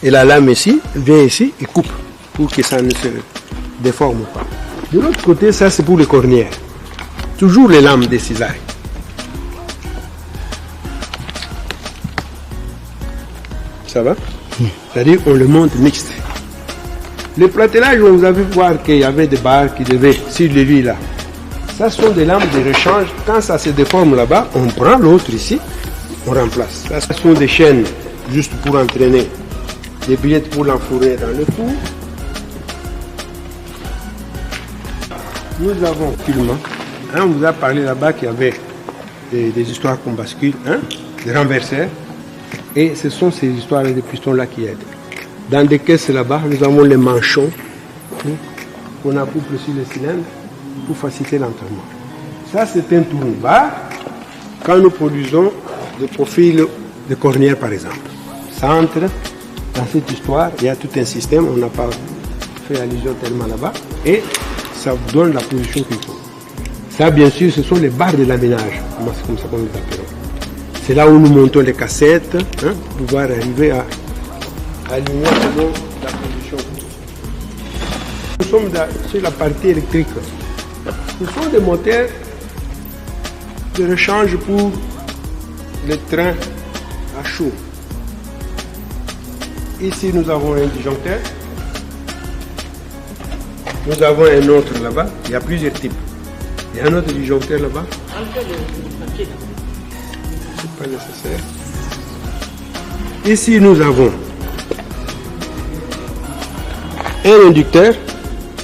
et la lame ici, vient ici et coupe, pour que ça ne se déforme pas. De l'autre côté, ça c'est pour les cornières. toujours les lames de cisaille. Ça va? C'est-à-dire qu'on le monte mixte. Le platelage, vous avez vu voir qu'il y avait des barres qui devaient sur le lit là. Ça sont des lames de rechange. Quand ça se déforme là-bas, on prend l'autre ici, on remplace. Ça, ce sont des chaînes juste pour entraîner, des billettes pour l'enfourner dans le cou. Nous avons filmé. On vous a parlé là-bas qu'il y avait des histoires qu'on bascule, des renverseurs. Et ce sont ces histoires de pistons-là qui aident. Dans des caisses là-bas, nous avons les manchons qu'on accouple sur le cylindre pour faciliter l'entraînement. Ça, c'est un tourne-barre quand nous produisons des profils de cornière, par exemple. Ça entre dans cette histoire, il y a tout un système, on n'a pas fait allusion tellement là-bas, et ça vous donne la position qu'il faut. Ça, bien sûr, ce sont les barres de laminage, c'est comme ça qu'on les appelle. C'est là où nous montons les cassettes pour pouvoir arriver à aligner selon la position. Nous sommes sur la partie électrique. Ce sont des moteurs de rechange pour les trains à chaud. Ici, nous avons un disjoncteur. Nous avons un autre là-bas. Il y a plusieurs types. Il y a un autre disjoncteur là-bas. Pas nécessaire. Ici, nous avons un inducteur,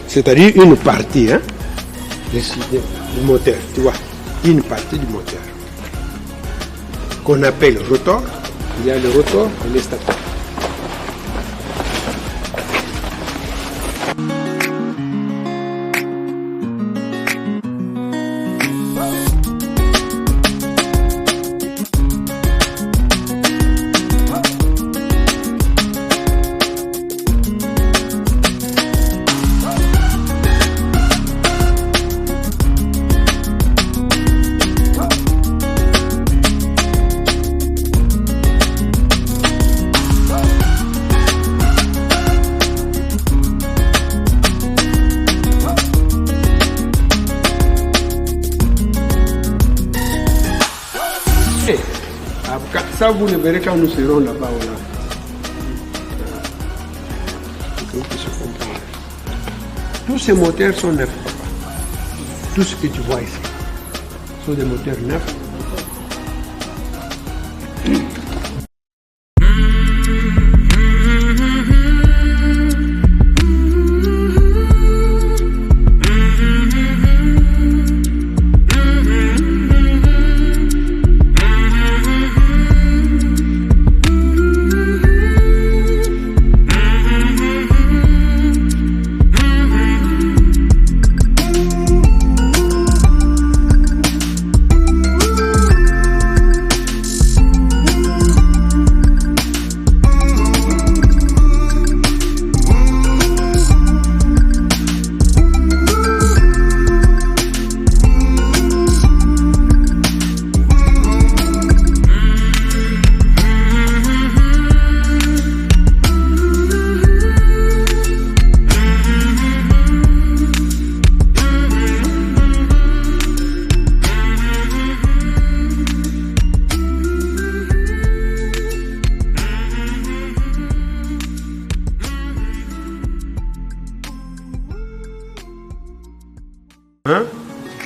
c'est-à-dire une partie du moteur, tu vois, une partie du moteur, qu'on appelle rotor. Il y a le rotor et le stateur. Ça, vous le verrez quand nous serons là-bas. Tous ces moteurs sont neufs, papa. Tout ce que tu vois ici sont des moteurs neufs.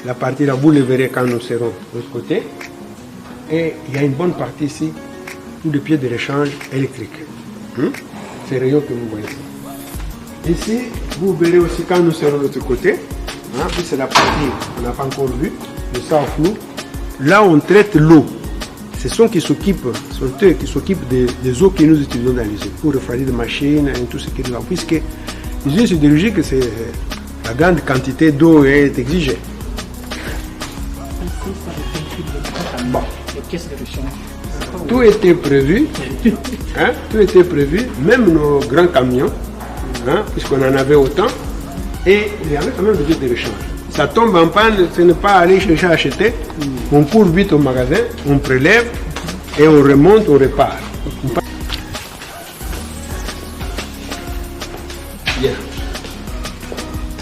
La partie là, vous le verrez quand nous serons de l'autre côté. Et il y a une bonne partie ici pour les pieds de rechange électrique. Ces rayons que vous voyez ici. Ici, vous verrez aussi quand nous serons de l'autre côté. Puis c'est la partie qu'on n'a pas encore vue, le sang flou. Là, on traite l'eau. Ce sont eux qui s'occupent des eaux que nous utilisons dans les usines pour refroidir des machines et tout ce qui est là. Puisque les usines sidérurgiques, la grande quantité d'eau est exigée. Bon. Tout était prévu, tout était prévu, même nos grands camions, puisqu'on en avait autant, et il y avait quand même besoin de rechange. Ça tombe en panne, ce n'est pas aller chercher à acheter, on court vite au magasin, on prélève, et on remonte, on répare. Bien.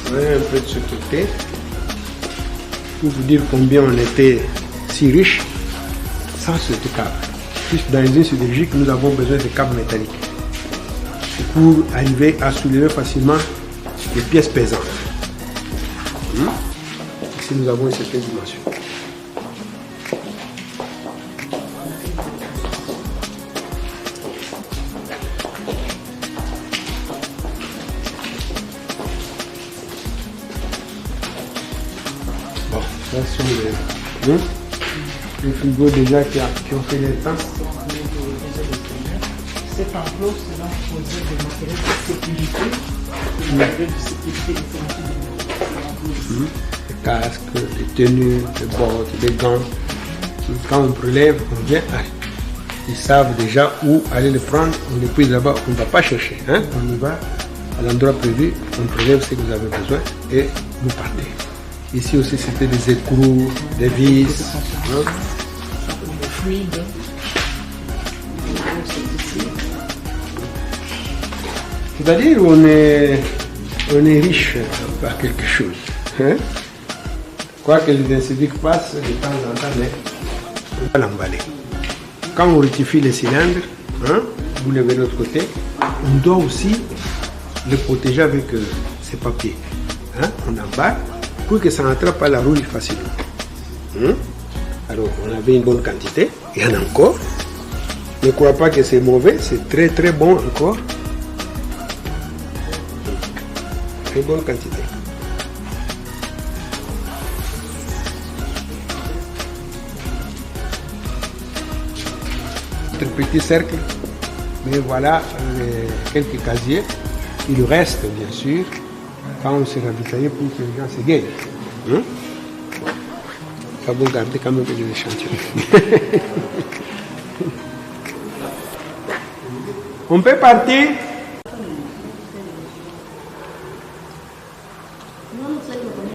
Un peu de ce côté. pour vous dire combien on était si riche sans ce câble. Puisque dans les usines sidérurgiques, nous avons besoin de câbles métalliques pour arriver à soulever facilement les pièces pesantes. Ici, nous avons une certaine dimension. Bon, ça sont les frigos déjà qui ont fait les temps. Cet enclos sera composé de matériel de sécurité, de matériel de sécurité informatique. Les casques, les tenues, les bottes, les gants. Quand on prélève, on vient, ils savent déjà où aller le prendre, on les prise là-bas, on ne va pas chercher. Hein? On y va à l'endroit prévu, on prélève ce que vous avez besoin et vous partez. Ici aussi, c'était des écrous, des vis. Hein? Les fluides. C'est-à-dire on est riche par quelque chose. Hein? Quoi que les civiques passent de temps en temps, mais on va l'emballer. Quand on rectifie les cylindres, hein, vous levez de l'autre côté, on doit aussi le protéger avec ces papiers. Hein? On emballe pour que ça n'attrape pas la rouille facilement. Hein? Alors on avait une bonne quantité, il y en a encore. Ne crois pas que c'est mauvais, c'est très très bon encore. Très bonne quantité. Un petit cercle, mais voilà quelques casiers. Il reste bien sûr quand on s'est ravitaillé pour que les gens se gagnent. Hein? Ça va garder quand même que des échantillons. On peut partir.